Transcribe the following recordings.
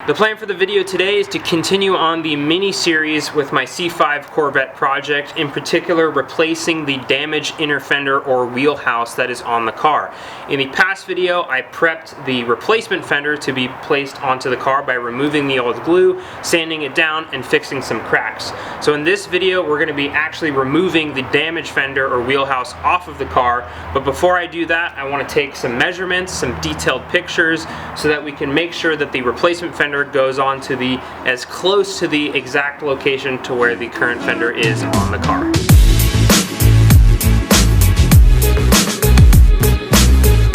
The plan for the video today is to continue on the mini-series with my C5 Corvette project, in particular replacing the damaged inner fender or wheelhouse that is on the car. In the past video, I prepped the replacement fender to be placed onto the car by removing the old glue, sanding it down, and fixing some cracks. So in this video, we're going to be actually removing the damaged fender or wheelhouse off of the car, but before I do that, I want to take some measurements, some detailed pictures, so that we can make sure that the replacement fender goes on to the as close to the exact location to where the current fender is on the car.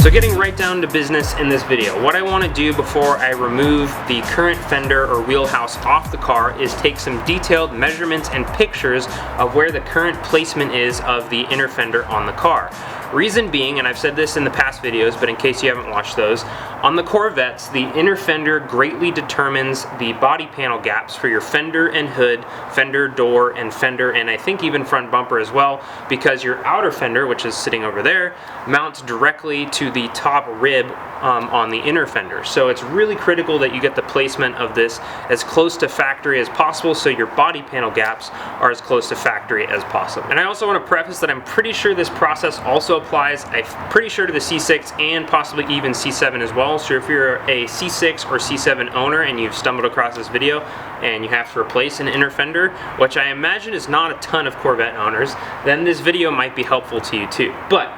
So getting right down to business in this video, what I want to do before I remove the current fender or wheelhouse off the car is take some detailed measurements and pictures of where the current placement is of the inner fender on the car. Reason being, and I've said this in the past videos, but in case you haven't watched those, on the Corvettes, the inner fender greatly determines the body panel gaps for your fender and hood, fender door, and fender, and I think even front bumper as well, because your outer fender, which is sitting over there, mounts directly to the top rib on the inner fender. So it's really critical that you get the placement of this as close to factory as possible, so your body panel gaps are as close to factory as possible. And I also want to preface that I'm pretty sure this process also applies, I'm pretty sure, to the C6 and possibly even C7 as well. So if you're a C6 or C7 owner and you've stumbled across this video and you have to replace an inner fender, which I imagine is not a ton of Corvette owners, then this video might be helpful to you too. But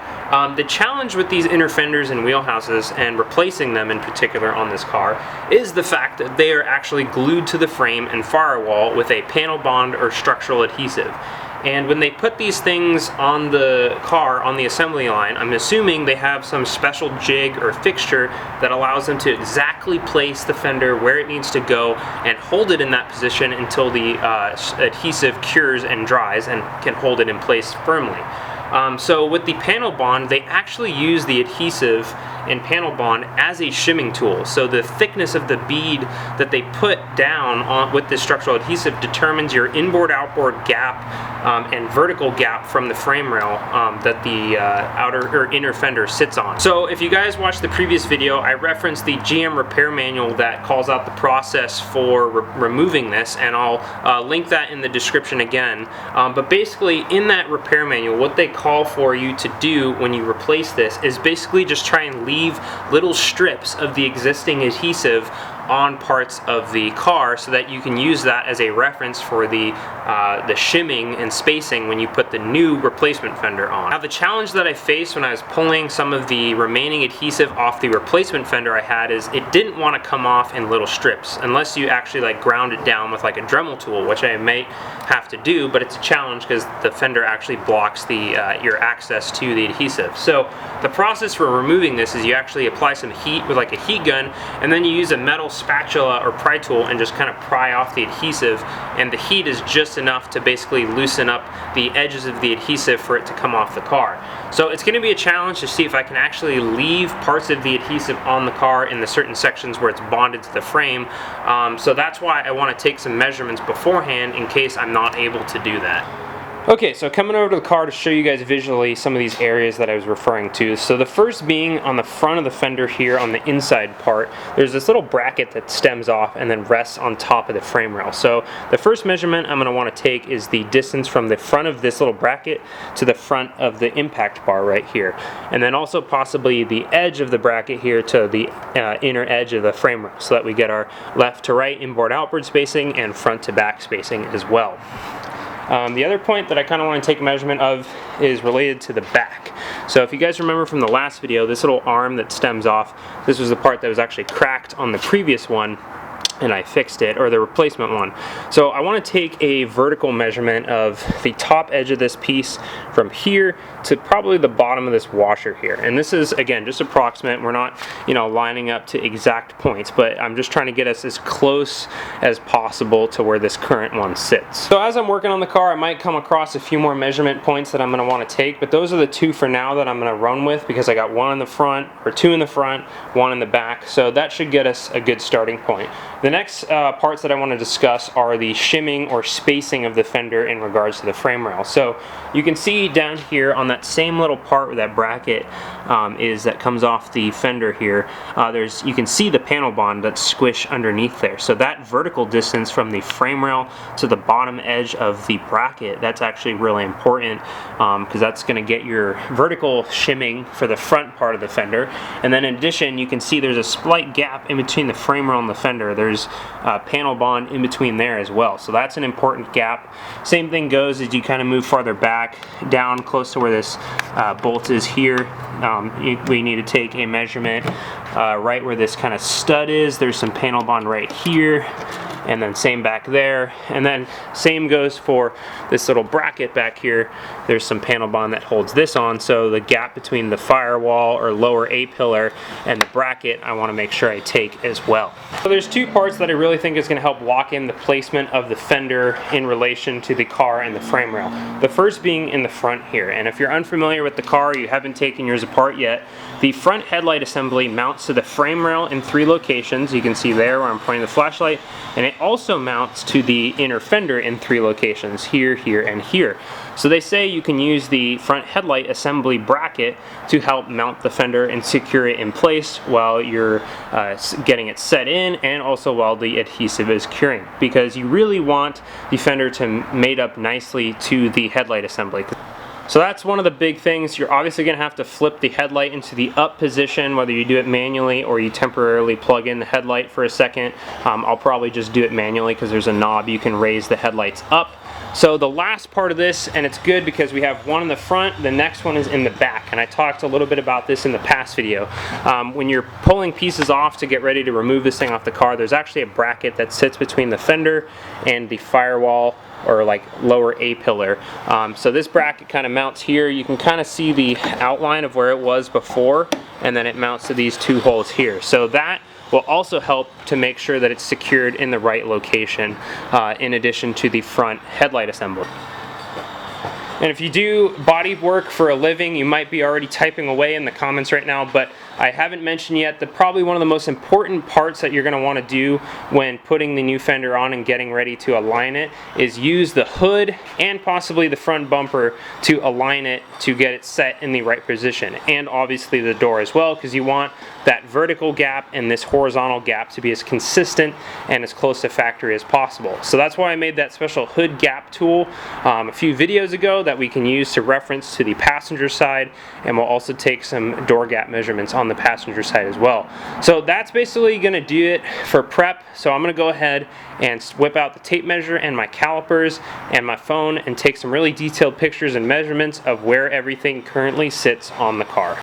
the challenge with these inner fenders and wheelhouses, and replacing them in particular on this car, is the fact that they are actually glued to the frame and firewall with a panel bond or structural adhesive. And when they put these things on the car, on the assembly line, I'm assuming they have some special jig or fixture that allows them to exactly place the fender where it needs to go and hold it in that position until the adhesive cures and dries and can hold it in place firmly. So with the panel bond, they actually use the adhesive and panel bond as a shimming tool. So the thickness of the bead that they put down on with this structural adhesive determines your inboard-outboard gap and vertical gap from the frame rail that the outer or inner fender sits on. So if you guys watched the previous video, I referenced the GM repair manual that calls out the process for removing this, and I'll link that in the description again. But basically in that repair manual, what they call for you to do when you replace this is basically just try and leave little strips of the existing adhesive on parts of the car so that you can use that as a reference for the shimming and spacing when you put the new replacement fender on. Now the challenge that I faced when I was pulling some of the remaining adhesive off the replacement fender I had is it didn't want to come off in little strips unless you actually like ground it down with like a Dremel tool, which I might have to do, but it's a challenge because the fender actually blocks the your access to the adhesive. So the process for removing this is you actually apply some heat with like a heat gun, and then you use a metal spatula or pry tool and just kind of pry off the adhesive, and the heat is just enough to basically loosen up the edges of the adhesive for it to come off the car. So it's going to be a challenge to see if I can actually leave parts of the adhesive on the car in the certain sections where it's bonded to the frame. So that's why I want to take some measurements beforehand in case I'm not able to do that. Okay, so coming over to the car to show you guys visually some of these areas that I was referring to. So the first being on the front of the fender here on the inside part, there's this little bracket that stems off and then rests on top of the frame rail. So the first measurement I'm going to want to take is the distance from the front of this little bracket to the front of the impact bar right here. And then also possibly the edge of the bracket here to the inner edge of the frame rail, so that we get our left to right inboard-outboard spacing and front to back spacing as well. The other point that I kind of want to take a measurement of is related to the back. So if you guys remember from the last video, this little arm that stems off, this was the part that was actually cracked on the previous one, and I fixed it, or the replacement one. So I want to take a vertical measurement of the top edge of this piece from here to probably the bottom of this washer here. And this is, again, just approximate. We're not, lining up to exact points, but I'm just trying to get us as close as possible to where this current one sits. So as I'm working on the car, I might come across a few more measurement points that I'm going to want to take, but those are the two for now that I'm going to run with, because I got one in the front, or two in the front, one in the back. So that should get us a good starting point. The next parts that I want to discuss are the shimming or spacing of the fender in regards to the frame rail. So you can see down here on that same little part where that bracket is that comes off the fender here, you can see the panel bond that's squished underneath there. So that vertical distance from the frame rail to the bottom edge of the bracket, that's actually really important because that's going to get your vertical shimming for the front part of the fender. And then in addition, you can see there's a slight gap in between the frame rail and the fender. There's panel bond in between there as well, so that's an important gap. Same thing goes as you kind of move farther back down close to where this bolt is here. We need to take a measurement right where this kind of stud is. There's some panel bond right here, and then same back there, and then same goes for this little bracket back here. There's some panel bond that holds this on, so the gap between the firewall or lower A-pillar and the bracket I want to make sure I take as well. So there's two parts that I really think is going to help lock in the placement of the fender in relation to the car and the frame rail. The first being in the front here, and if you're unfamiliar with the car, you haven't taken yours apart yet, the front headlight assembly mounts to the frame rail in 3 locations. You can see there where I'm pointing the flashlight, and it also mounts to the inner fender in 3 locations, here, here, and here. So they say you can use the front headlight assembly bracket to help mount the fender and secure it in place while you're getting it set in, and also while the adhesive is curing, because you really want the fender to mate up nicely to the headlight assembly. So that's one of the big things. You're obviously going to have to flip the headlight into the up position, whether you do it manually or you temporarily plug in the headlight for a second. I'll probably just do it manually because there's a knob you can raise the headlights up. So the last part of this, and it's good because we have one in the front, the next one is in the back, and I talked a little bit about this in the past video. When you're pulling pieces off to get ready to remove this thing off the car, there's actually a bracket that sits between the fender and the firewall or like lower A-pillar. So this bracket kind of mounts here. You can kind of see the outline of where it was before, and then it mounts to these 2 holes here. So that will also help to make sure that it's secured in the right location, in addition to the front headlight assembly. And if you do body work for a living, you might be already typing away in the comments right now, but I haven't mentioned yet that probably one of the most important parts that you're going to want to do when putting the new fender on and getting ready to align it is use the hood and possibly the front bumper to align it to get it set in the right position, and obviously the door as well, because you want that vertical gap and this horizontal gap to be as consistent and as close to factory as possible. So that's why I made that special hood gap tool a few videos ago that we can use to reference to the passenger side, and we'll also take some door gap measurements on the passenger side as well. So that's basically going to do it for prep. So I'm going to go ahead and whip out the tape measure and my calipers and my phone and take some really detailed pictures and measurements of where everything currently sits on the car.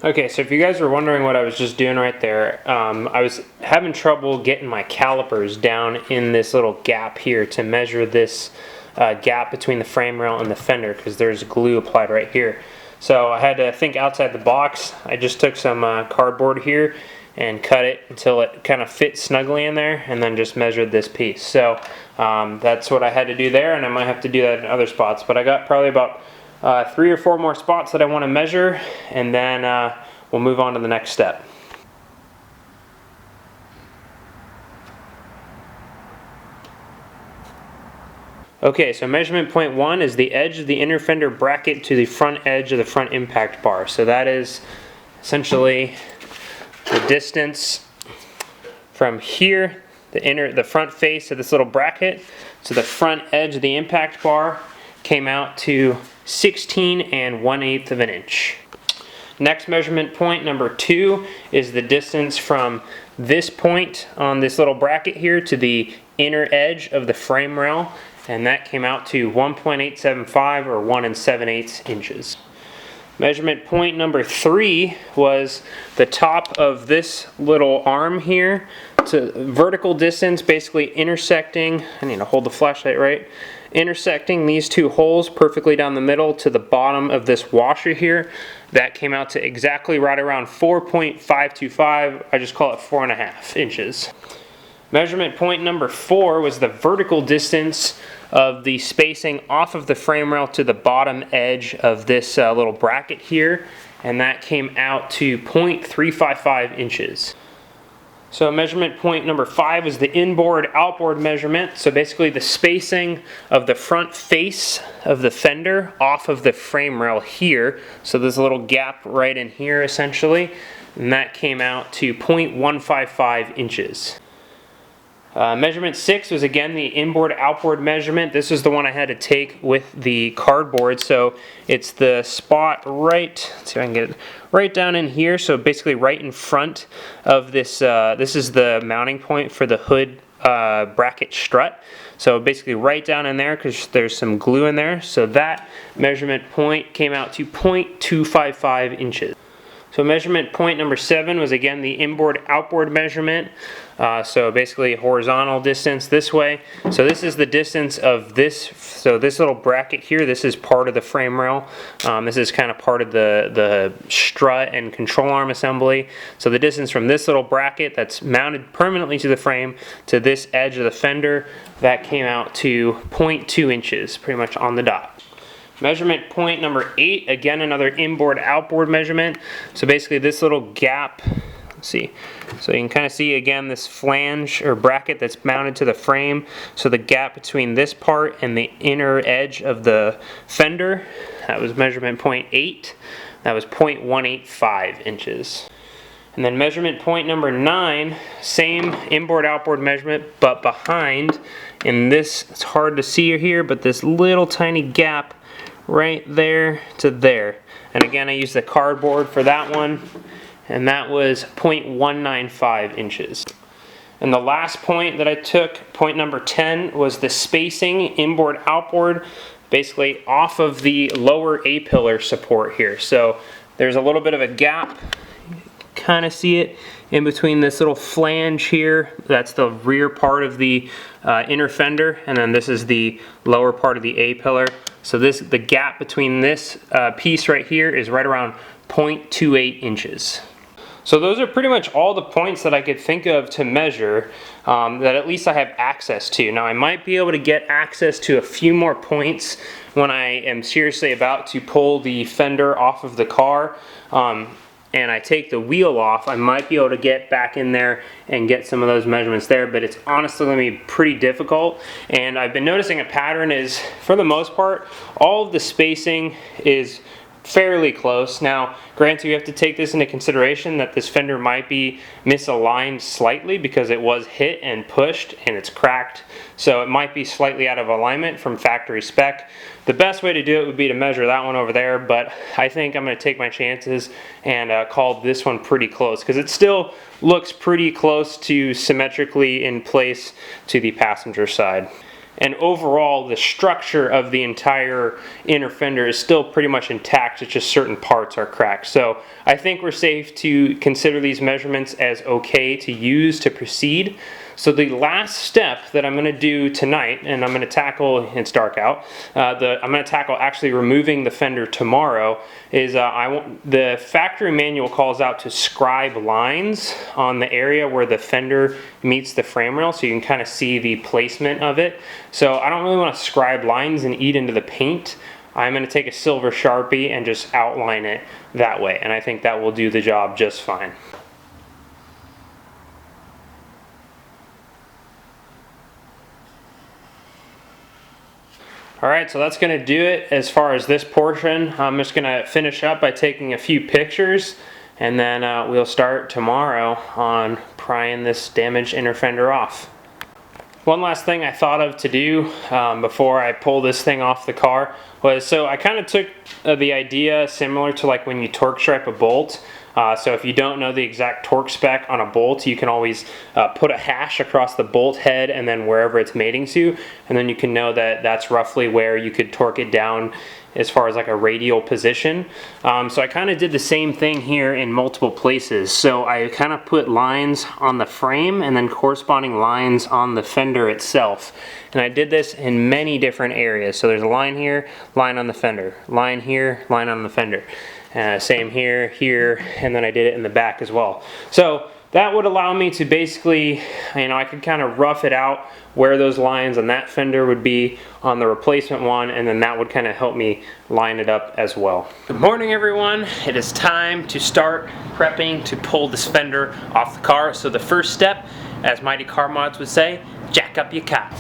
Okay, so if you guys were wondering what I was just doing right there, I was having trouble getting my calipers down in this little gap here to measure this gap between the frame rail and the fender, because there's glue applied right here. So I had to think outside the box. I just took some cardboard here and cut it until it kind of fit snugly in there, and then just measured this piece. So that's what I had to do there, and I might have to do that in other spots, but I got probably about 3 or 4 more spots that I want to measure, and then we'll move on to the next step. Okay, so measurement point 1 is the edge of the inner fender bracket to the front edge of the front impact bar. So that is essentially the distance from here, the front face of this little bracket, to the front edge of the impact bar came out to 16 1/8 of an inch. Next measurement point, number 2, is the distance from this point on this little bracket here to the inner edge of the frame rail, and that came out to 1.875 or 1 7/8 inches. Measurement point number 3 was the top of this little arm here to vertical distance, basically intersecting, I need to hold the flashlight right, intersecting these two holes perfectly down the middle to the bottom of this washer here. That came out to exactly right around 4.525, I just call it 4.5 inches. Measurement point number 4 was the vertical distance of the spacing off of the frame rail to the bottom edge of this little bracket here, and that came out to 0.355 inches. So measurement point number 5 was the inboard outboard measurement. So basically the spacing of the front face of the fender off of the frame rail here. So there's a little gap right in here essentially, and that came out to 0.155 inches. Measurement 6 was again the inboard outboard measurement. This is the one I had to take with the cardboard. So it's the spot right, let's see if I can get it right down in here. So basically right in front of this, this is the mounting point for the hood bracket strut. So basically right down in there because there's some glue in there. So that measurement point came out to 0.255 inches. So measurement point number 7 was again the inboard outboard measurement. So basically horizontal distance this way. So this is the distance of this, so this little bracket here, this is part of the frame rail. This is kind of part of the strut and control arm assembly. So the distance from this little bracket that's mounted permanently to the frame to this edge of the fender, that came out to 0.2 inches, pretty much on the dot. Measurement point number 8, again another inboard outboard measurement. So basically this little gap, let's see, so you can kind of see again this flange or bracket that's mounted to the frame. So the gap between this part and the inner edge of the fender, that was measurement point 8, that was 0.185 inches. And then measurement point number 9, same inboard outboard measurement, but behind in this, it's hard to see here, but this little tiny gap right there to there. And again, I used the cardboard for that one, and that was 0.195 inches. And the last point that I took, point number 10, was the spacing inboard outboard, basically off of the lower A-pillar support here. So there's a little bit of a gap, kind of see it in between this little flange here. That's the rear part of the inner fender, and then this is the lower part of the A-pillar. So the gap between this piece right here is right around 0.28 inches. So those are pretty much all the points that I could think of to measure that at least I have access to. Now I might be able to get access to a few more points when I am seriously about to pull the fender off of the car. And I take the wheel off, I might be able to get back in there and get some of those measurements there, but it's honestly going to be pretty difficult. And I've been noticing a pattern is, for the most part, all of the spacing is fairly close. Now, granted, you have to take this into consideration that this fender might be misaligned slightly because it was hit and pushed and it's cracked. So it might be slightly out of alignment from factory spec. The best way to do it would be to measure that one over there, but I think I'm going to take my chances and call this one pretty close because it still looks pretty close to symmetrically in place to the passenger side. And overall, the structure of the entire inner fender is still pretty much intact. It's just certain parts are cracked. So I think we're safe to consider these measurements as okay to use to proceed. So the last step that I'm going to do tonight, and I'm going to tackle, it's dark out, I'm going to tackle actually removing the fender tomorrow, is the factory manual calls out to scribe lines on the area where the fender meets the frame rail, so you can kind of see the placement of it. So I don't really want to scribe lines and eat into the paint. I'm going to take a silver Sharpie and just outline it that way, and I think that will do the job just fine. Alright, so that's going to do it as far as this portion. I'm just going to finish up by taking a few pictures, and then we'll start tomorrow on prying this damaged inner fender off. One last thing I thought of to do before I pull this thing off the car was, so I kind of took the idea similar to like when you torque stripe a bolt. So if you don't know the exact torque spec on a bolt, you can always put a hash across the bolt head and then wherever it's mating to, and then you can know that that's roughly where you could torque it down as far as like a radial position. So I kind of did the same thing here in multiple places. So I kind of put lines on the frame and then corresponding lines on the fender itself. And I did this in many different areas. So there's a line here, line on the fender, line here, line on the fender. Same here, here, and then I did it in the back as well. So that would allow me to basically, you know, I could kind of rough it out where those lines on that fender would be on the replacement one, and then that would kind of help me line it up as well. Good morning, everyone. It is time to start prepping to pull this fender off the car. So the first step, as Mighty Car Mods would say, jack up your car.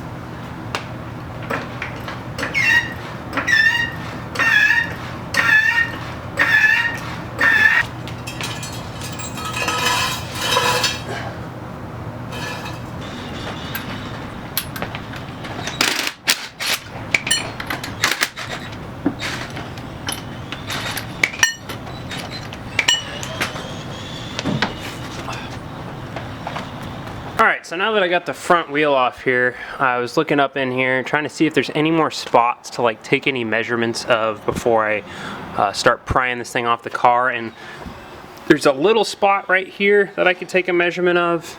Alright, so now that I got the front wheel off here, I was looking up in here trying to see if there's any more spots to like take any measurements of before I start prying this thing off the car. And there's a little spot right here that I could take a measurement of,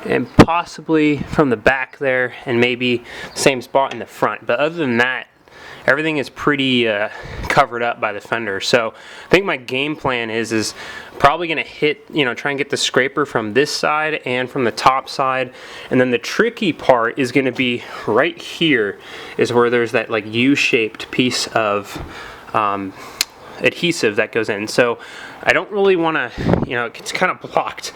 and possibly from the back there, and maybe same spot in the front. But other than that, everything is pretty covered up by the fender. So I think my game plan is probably gonna hit, you know, try and get the scraper from this side and from the top side. And then the tricky part is gonna be right here is where there's that like U-shaped piece of adhesive that goes in. So I don't really want to, you know, it's kind of blocked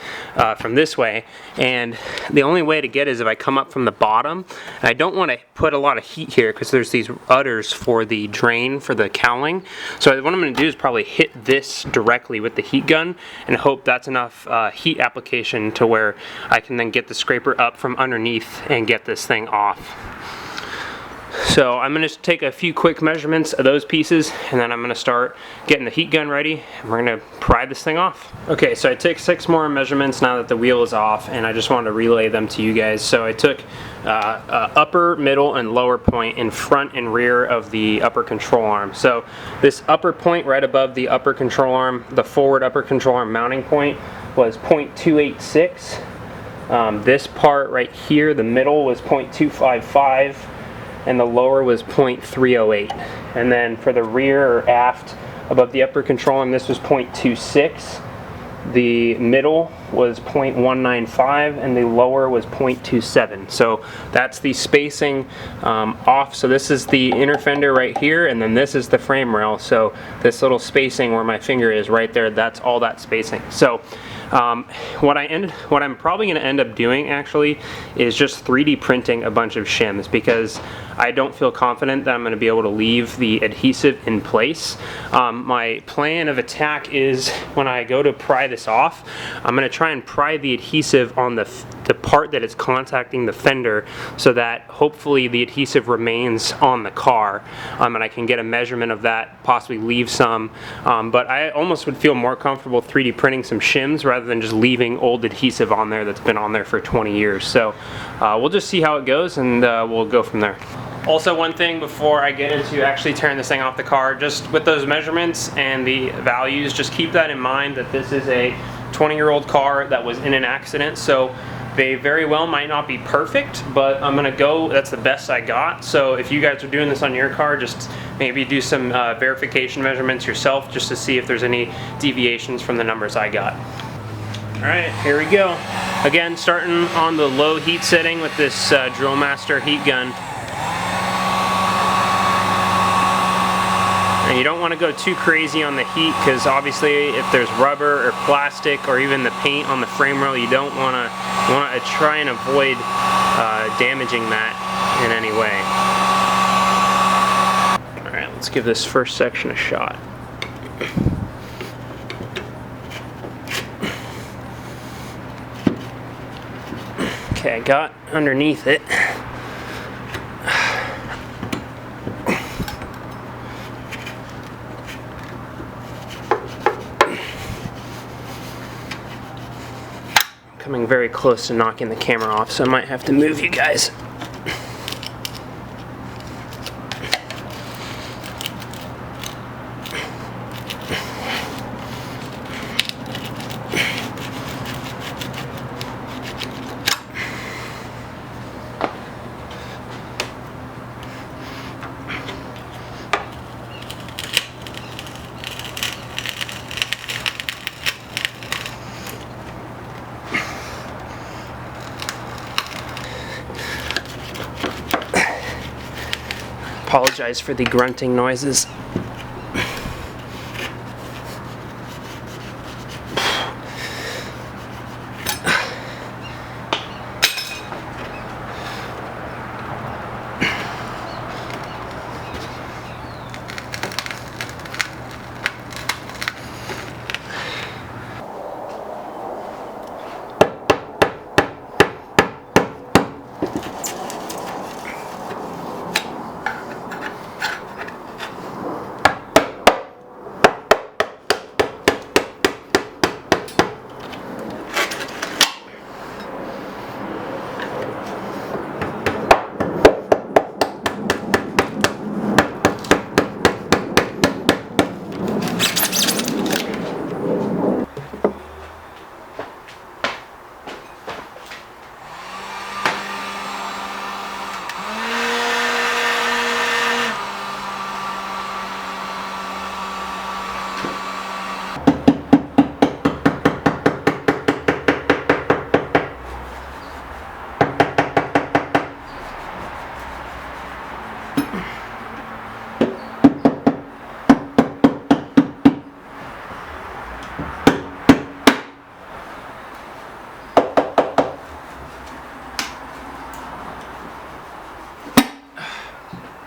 from this way, and the only way to get it is if I come up from the bottom. And I don't want to put a lot of heat here because there's these udders for the drain for the cowling. So what I'm going to do is probably hit this directly with the heat gun and hope that's enough heat application to where I can then get the scraper up from underneath and get this thing off. So I'm going to take a few quick measurements of those pieces, and then I'm going to start getting the heat gun ready, and we're going to pry this thing off. Okay, so I took 6 more measurements now that the wheel is off, and I just wanted to relay them to you guys. So I took upper, middle, and lower point in front and rear of the upper control arm. So this upper point right above the upper control arm, the forward upper control arm mounting point, was 0.286. This part right here, the middle, was 0.255. and the lower was 0.308. And then for the rear or aft above the upper control arm, this was 0.26. The middle was 0.195 and the lower was 0.27. So that's the spacing off. So this is the inner fender right here, and then this is the frame rail. So this little spacing where my finger is right there, that's all that spacing. So what I'm probably going to end up doing actually is just 3D printing a bunch of shims, because I don't feel confident that I'm going to be able to leave the adhesive in place. My plan of attack is when I go to pry this off, I'm going to try and pry the adhesive on the part that is contacting the fender, so that hopefully the adhesive remains on the car, and I can get a measurement of that, possibly leave some. But I almost would feel more comfortable 3D printing some shims rather than just leaving old adhesive on there that's been on there for 20 years. So we'll just see how it goes, and we'll go from there. Also, one thing before I get into actually tearing this thing off the car, just with those measurements and the values, just keep that in mind that this is a 20-year-old car that was in an accident. So they very well might not be perfect, but I'm gonna go, that's the best I got. So if you guys are doing this on your car, just maybe do some verification measurements yourself, just to see if there's any deviations from the numbers I got. All right, here we go. Again, starting on the low heat setting with this Drill Master heat gun. And you don't want to go too crazy on the heat, because obviously if there's rubber or plastic or even the paint on the frame rail, you don't want to try and avoid damaging that in any way. Alright, let's give this first section a shot. Okay, I got underneath it. coming very close to knocking the camera off, so I might have to move you guys. Apologize for the grunting noises.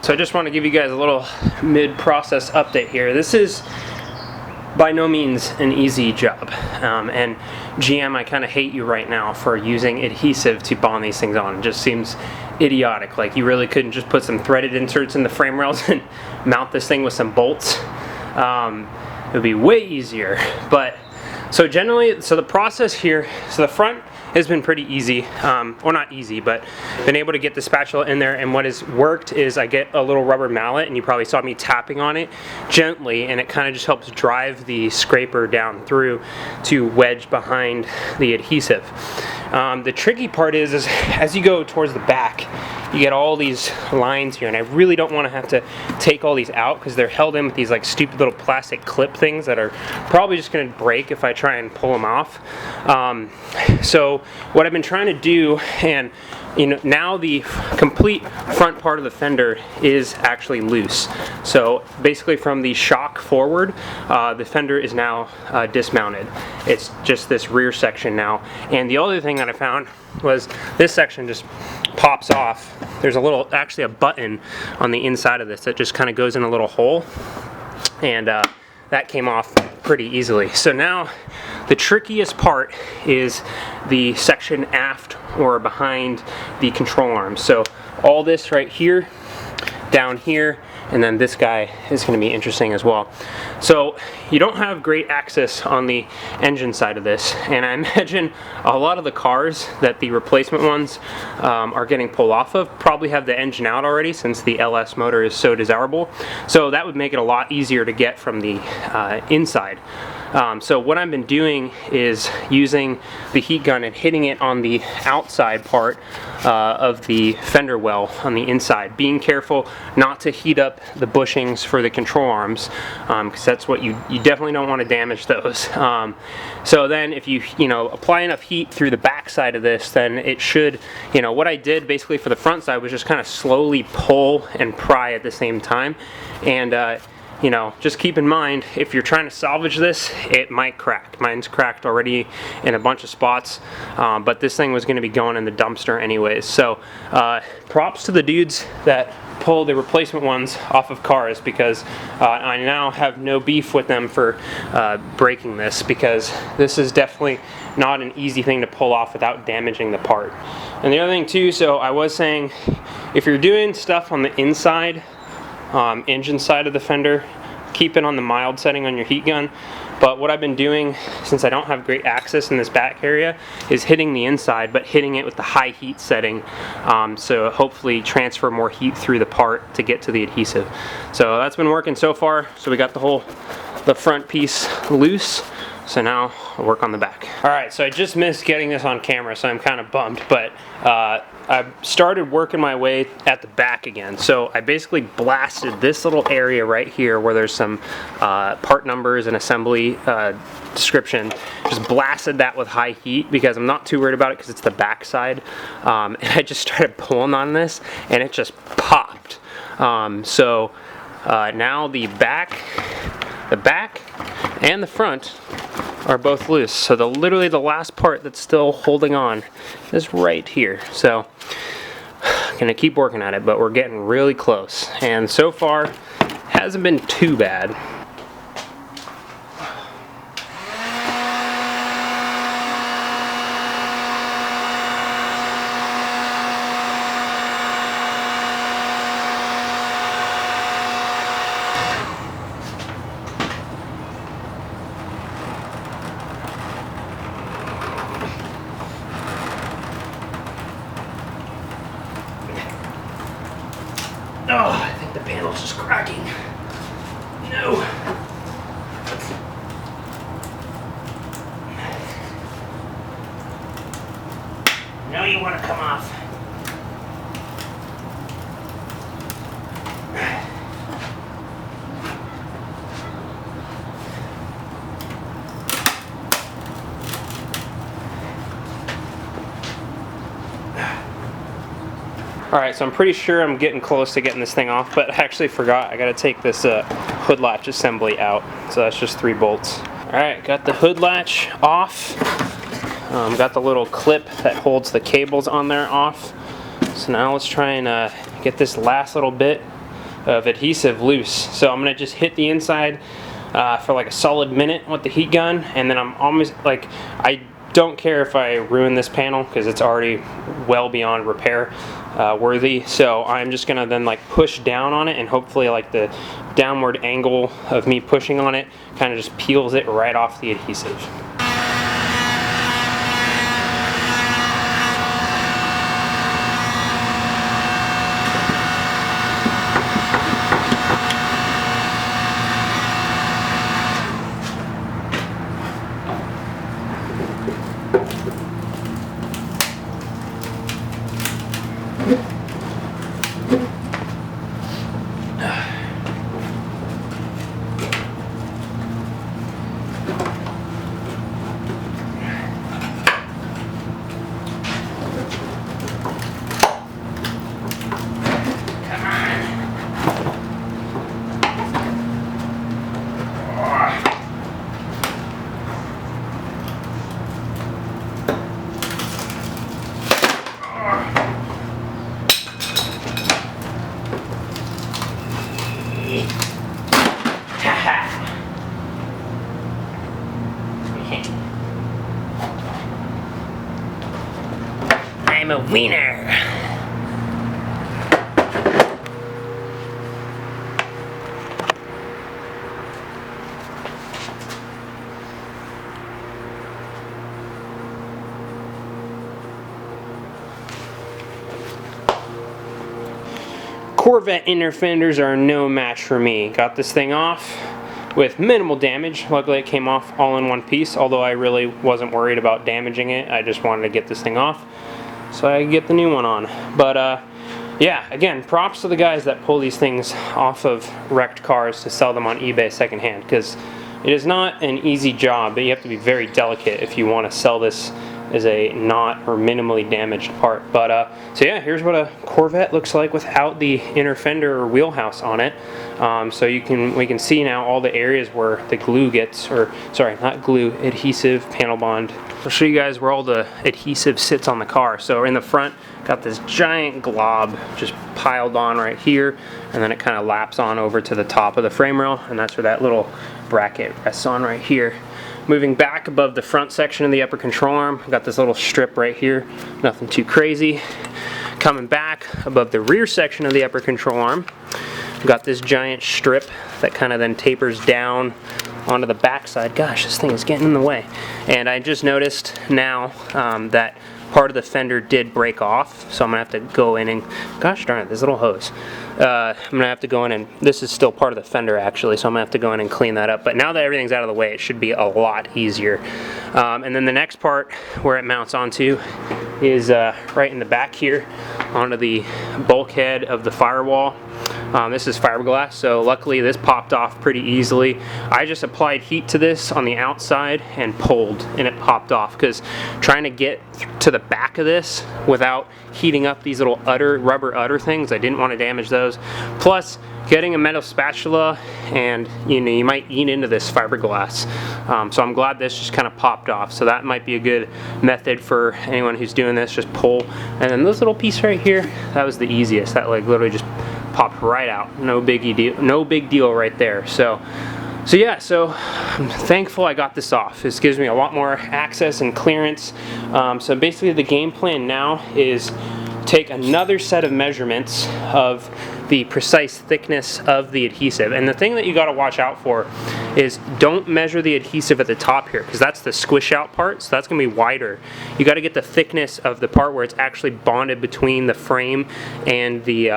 So I just want to give you guys a little mid-process update here. This is by no means an easy job, and GM, I kind of hate you right now for using adhesive to bond these things on. It just seems idiotic. Like, you really couldn't just put some threaded inserts in the frame rails and mount this thing with some bolts. It would be way easier. But so generally, so the process here, so the front has been pretty easy, or not easy, but been able to get the spatula in there, and what has worked is I get a little rubber mallet, and you probably saw me tapping on it gently, and it kind of just helps drive the scraper down through to wedge behind the adhesive. The tricky part is as you go towards the back, you get all these lines here, and I really don't want to have to take all these out because they're held in with these like stupid little plastic clip things that are probably just going to break if I try and pull them off. So what I've been trying to do, and you know, now the complete front part of the fender is actually loose. So basically from the shock forward, the fender is now dismounted. It's just this rear section now. And the other thing that I found was this section just pops off. There's a little, actually a button on the inside of this that just kind of goes in a little hole, and that came off pretty easily. So now the trickiest part is the section aft or behind the control arm. So all this right here, down here, and then this guy is going to be interesting as well. So you don't have great access on the engine side of this, and I imagine a lot of the cars that the replacement ones are getting pulled off of probably have the engine out already, since the LS motor is so desirable. So that would make it a lot easier to get from the inside. So what I've been doing is using the heat gun and hitting it on the outside part of the fender well on the inside, being careful not to heat up the bushings for the control arms, because that's what you definitely don't want to damage those. So then if you apply enough heat through the back side of this, then it should, what I did basically for the front side was just kind of slowly pull and pry at the same time. And just keep in mind, if you're trying to salvage this, it might crack. Mine's cracked already in a bunch of spots, but this thing was going to be going in the dumpster anyways. So props to the dudes that pull the replacement ones off of cars, because I now have no beef with them for breaking this, because this is definitely not an easy thing to pull off without damaging the part. And the other thing too, so I was saying, if you're doing stuff on the inside, engine side of the fender, keep it on the mild setting on your heat gun. But what I've been doing, since I don't have great access in this back area, is hitting the inside, but hitting it with the high heat setting, so hopefully transfer more heat through the part to get to the adhesive. So that's been working so far. So we got the front piece loose. So now I'll work on the back. All right, so I just missed getting this on camera, so I'm kind of bummed, but I started working my way at the back again. So I basically blasted this little area right here where there's some part numbers and assembly description. Just blasted that with high heat because I'm not too worried about it because it's the back side. And I just started pulling on this and it just popped. So now the back and the front are both loose. So literally the last part that's still holding on is right here. So gonna keep working at it, but we're getting really close. And so far, hasn't been too bad. Oh, I think the panel's just cracking. No. No, you want to come off. Alright, so I'm pretty sure I'm getting close to getting this thing off, but I actually forgot I gotta take this hood latch assembly out. So that's just 3 bolts. Alright, got the hood latch off. Got the little clip that holds the cables on there off. So now let's try and get this last little bit of adhesive loose. So I'm gonna just hit the inside for like a solid minute with the heat gun, and then I'm almost like, I don't care if I ruin this panel because it's already well beyond repair worthy. So I'm just gonna then like push down on it, and hopefully like the downward angle of me pushing on it kind of just peels it right off the adhesive. I'm a wiener. Corvette inner fenders are no match for me. Got this thing off with minimal damage. Luckily it came off all in one piece, although I really wasn't worried about damaging it. I just wanted to get this thing off so I could get the new one on. But yeah, again, props to the guys that pull these things off of wrecked cars to sell them on eBay secondhand, because it is not an easy job, but you have to be very delicate if you want to sell this as a not or minimally damaged part. But so yeah, here's what a Corvette looks like without the inner fender or wheelhouse on it. So we can see now all the areas where the glue gets, or sorry, not glue, adhesive, panel bond. I'll show you guys where all the adhesive sits on the car. So in the front, got this giant glob just piled on right here, and then it kind of laps on over to the top of the frame rail, and that's where that little bracket rests on right here. Moving back above the front section of the upper control arm, got this little strip right here, nothing too crazy. Coming back above the rear section of the upper control arm, Got this giant strip that kind of then tapers down onto the back side. Gosh, this thing is getting in the way. And I just noticed now that part of the fender did break off, so I'm gonna have to go in and, gosh darn it, this little hose. I'm gonna have to go in and, this is still part of the fender actually, so I'm gonna have to go in and clean that up. But now that everything's out of the way, it should be a lot easier. And then the next part where it mounts onto is right in the back here, onto the bulkhead of the firewall. This is fiberglass, so luckily this popped off pretty easily. I just applied heat to this on the outside and pulled, and it popped off, because trying to get to the back of this without heating up these little rubber udder things, I didn't want to damage those. Plus, getting a metal spatula, and you might eat into this fiberglass. So I'm glad this just kind of popped off. So that might be a good method for anyone who's doing this. Just pull, and then this little piece right here, that was the easiest. That like literally just popped right out. No biggie deal. No big deal right there. So yeah, so I'm thankful I got this off. This gives me a lot more access and clearance. So basically the game plan now is take another set of measurements of the precise thickness of the adhesive. And the thing that you got to watch out for is don't measure the adhesive at the top here, because that's the squish out part, so that's going to be wider. You got to get the thickness of the part where it's actually bonded between the frame and the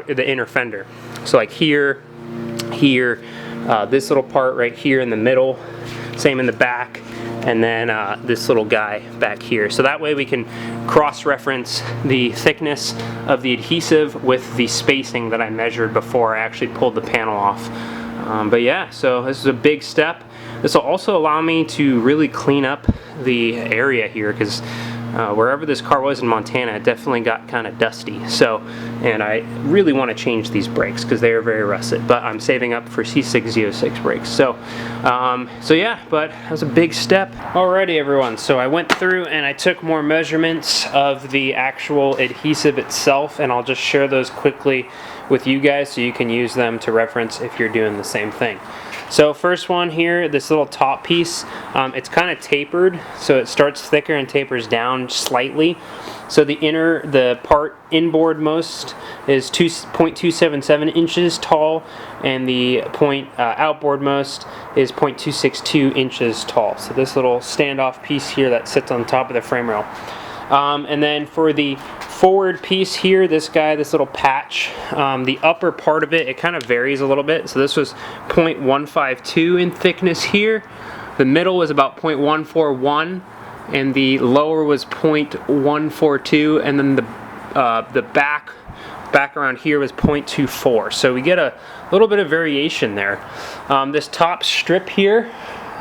inner fender. So like here, this little part right here in the middle, same in the back, and then this little guy back here. So that way we can cross-reference the thickness of the adhesive with the spacing that I measured before I actually pulled the panel off. But yeah, so this is a big step. This will also allow me to really clean up the area here, because wherever this car was in Montana, it definitely got kind of dusty. So, and I really want to change these brakes because they are very rusted, but I'm saving up for C6 brakes. So yeah, but that was a big step. Alrighty everyone, so I went through and I took more measurements of the actual adhesive itself, and I'll just share those quickly with you guys so you can use them to reference if you're doing the same thing. So first one here, this little top piece, it's kind of tapered, so it starts thicker and tapers down slightly. So the part inboard most is 0.277 inches tall, and the outboard most is 0.262 inches tall. So this little standoff piece here that sits on top of the frame rail. And then for the forward piece here, this little patch, the upper part of it, it kind of varies a little bit. So this was 0.152 in thickness here. The middle was about 0.141, and the lower was 0.142, and then the back around here was 0.24. So we get a little bit of variation there. This top strip here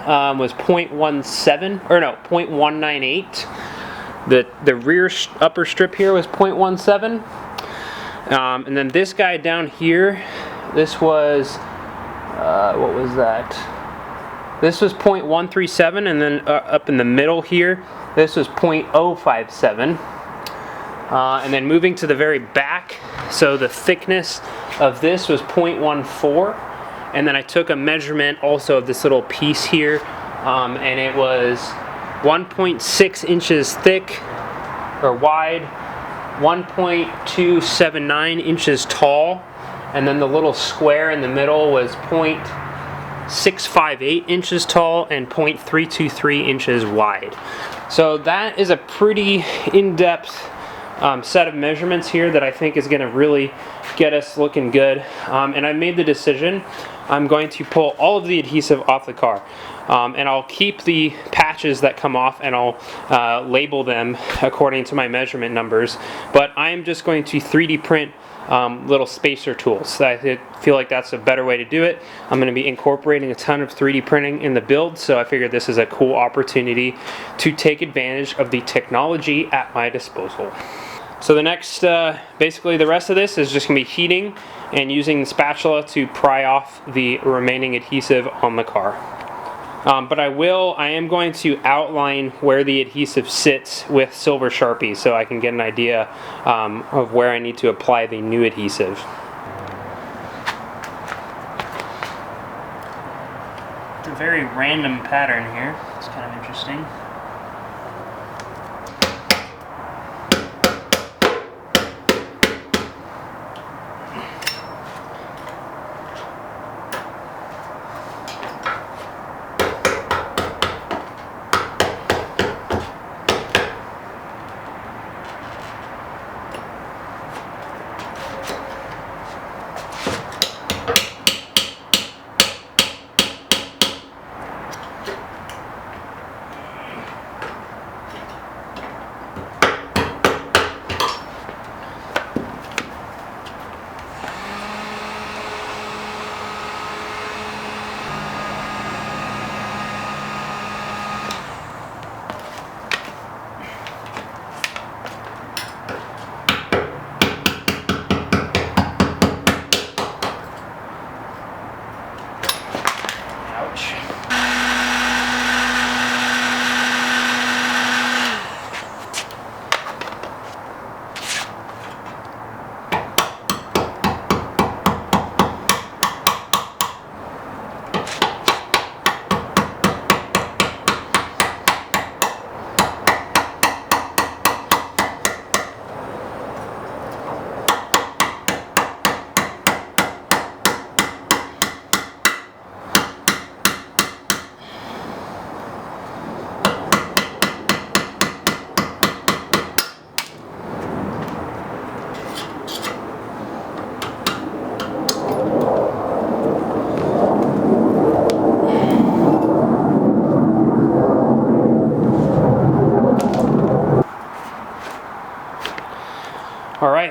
was 0.17, or no, 0.198. The rear upper strip here was 0.17, and then this guy down here, this was what was that? This was 0.137, and then up in the middle here, this was 0.057. And then moving to the very back, so the thickness of this was 0.14, and then I took a measurement also of this little piece here, and it was 1.6 inches thick or wide, 1.279 inches tall, and then the little square in the middle was 0.658 inches tall and 0.323 inches wide. So that is a pretty in-depth set of measurements here that I think is going to really get us looking good. And I made the decision, I'm going to pull all of the adhesive off the car. And I'll keep the patches that come off, and I'll label them according to my measurement numbers. But I'm just going to 3D print little spacer tools. I feel like that's a better way to do it. I'm going to be incorporating a ton of 3D printing in the build, so I figured this is a cool opportunity to take advantage of the technology at my disposal. So the next, basically the rest of this is just going to be heating and using the spatula to pry off the remaining adhesive on the car. But I am going to outline where the adhesive sits with silver Sharpie so I can get an idea of where I need to apply the new adhesive. It's a very random pattern here. It's kind of interesting.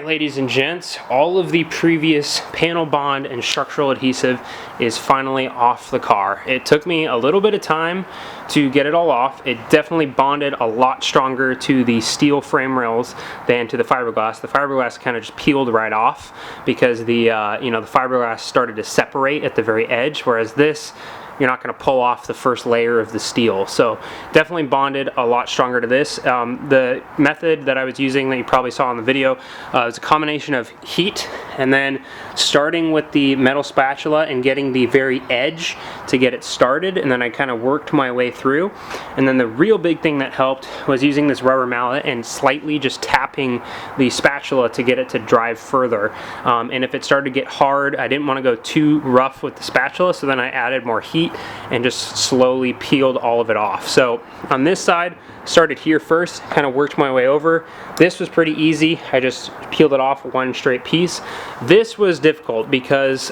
ladies and gents, all of the previous panel bond and structural adhesive is finally off the car. It took me a little bit of time to get it all off. It definitely bonded a lot stronger to the steel frame rails than to the fiberglass. The fiberglass kind of just peeled right off because the the fiberglass started to separate at the very edge, whereas this, you're not going to pull off the first layer of the steel. So definitely bonded a lot stronger to this. The method that I was using that you probably saw in the video is a combination of heat and then starting with the metal spatula and getting the very edge to get it started, and then I kind of worked my way through. And then the real big thing that helped was using this rubber mallet and slightly just tapping the spatula to get it to drive further. And if it started to get hard, I didn't want to go too rough with the spatula, so then I added more heat and just slowly peeled all of it off. So on this side, started here first, kind of worked my way over. This was pretty easy. I just peeled it off one straight piece. This was difficult because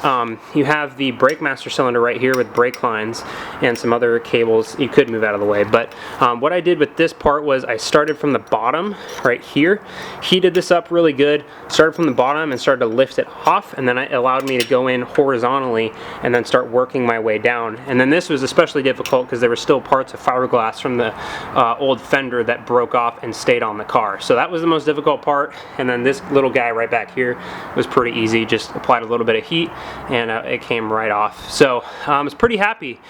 you have the brake master cylinder right here with brake lines and some other cables you could move out of the way. But what I did with this part was I started from the bottom right here, heated this up really good, started from the bottom and started to lift it off, and then it allowed me to go in horizontally and then start working my way down. And then this was especially difficult because there were still parts of fiberglass from the old Fender that broke off and stayed on the car. So that was the most difficult part. And then this little guy right back here was pretty easy. Just applied a little bit of heat and it came right off. So I was pretty happy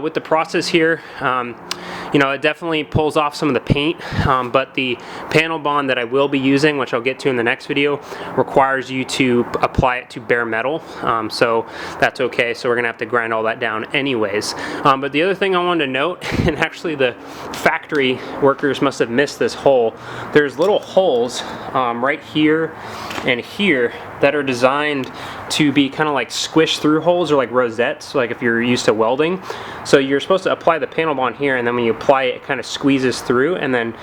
with the process here. It definitely pulls off some of the paint, but the panel bond that I will be using, which I'll get to in the next video, requires you to apply it to bare metal. So that's okay. So we're gonna have to grind all that down anyways. But the other thing I wanted to note, and actually the factory workers must have missed this hole, there's little holes right here and here that are designed to be kind of like squish through holes, or like rosettes, like if you're used to welding. So you're supposed to apply the panel bond here, and then when you apply it, it kind of squeezes through and then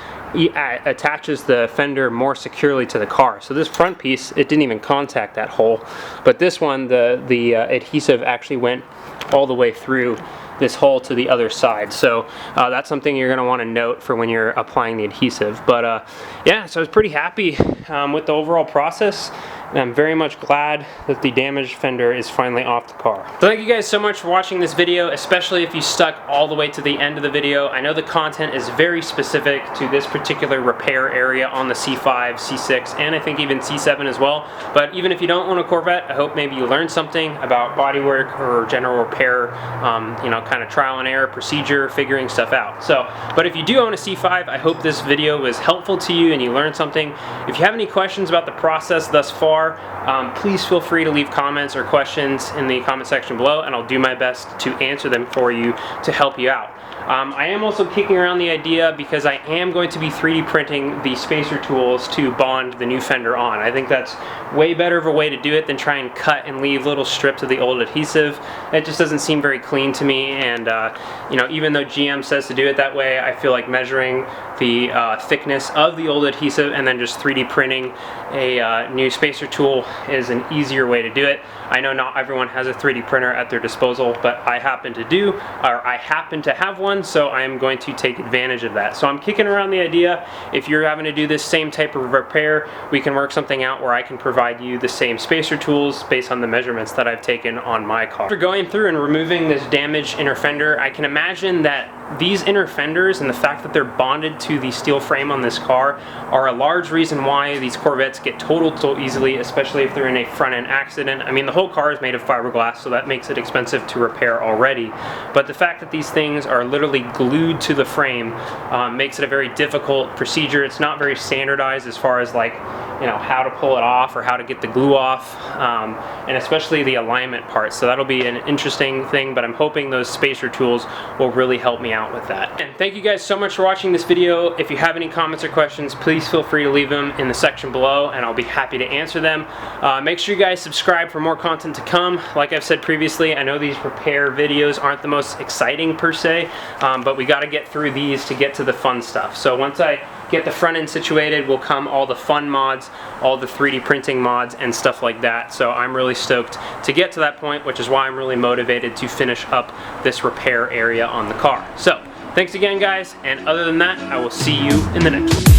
attaches the fender more securely to the car. So this front piece, it didn't even contact that hole, but this one, the adhesive actually went all the way through this hole to the other side. So that's something you're going to want to note for when you're applying the adhesive. But yeah, so I was pretty happy with the overall process, and I'm very much glad that the damaged fender is finally off the car. So thank you guys so much for watching this video, especially if you stuck all the way to the end of the video. I know the content is very specific to this particular repair area on the C5, C6, and I think even C7 as well. But even if you don't own a Corvette, I hope maybe you learned something about bodywork or general repair, kind of trial and error procedure, figuring stuff out. So, but if you do own a C5, I hope this video was helpful to you and you learned something. If you have any questions about the process thus far, please feel free to leave comments or questions in the comment section below, and I'll do my best to answer them for you to help you out. I am also kicking around the idea, because I am going to be 3D printing the spacer tools to bond the new fender on. I think that's way better of a way to do it than try and cut and leave little strips of the old adhesive. It just doesn't seem very clean to me, and even though GM says to do it that way, I feel like measuring the thickness of the old adhesive and then just 3D printing a new spacer tool is an easier way to do it. I know not everyone has a 3D printer at their disposal, but I happen to have one, so I am going to take advantage of that. So I'm kicking around the idea, if you're having to do this same type of repair, we can work something out where I can provide you the same spacer tools based on the measurements that I've taken on my car. After going through and removing this damaged inner fender, I can imagine that these inner fenders and the fact that they're bonded to the steel frame on this car are a large reason why these Corvettes get totaled so easily, especially if they're in a front end accident. I mean, the whole car is made of fiberglass, so that makes it expensive to repair already. But the fact that these things are literally glued to the frame makes it a very difficult procedure. It's not very standardized as far as like, how to pull it off or how to get the glue off, and especially the alignment part. So that'll be an interesting thing, but I'm hoping those spacer tools will really help me out with that. And thank you guys so much for watching this video. If you have any comments or questions, please feel free to leave them in the section below, and I'll be happy to answer them. Make sure you guys subscribe for more content to come. Like I've said previously, I know these repair videos aren't the most exciting per se, but we got to get through these to get to the fun stuff. So once I get the front end situated, will come all the fun mods, all the 3D printing mods and stuff like that. So I'm really stoked to get to that point, which is why I'm really motivated to finish up this repair area on the car. So thanks again, guys, and other than that, I will see you in the next one.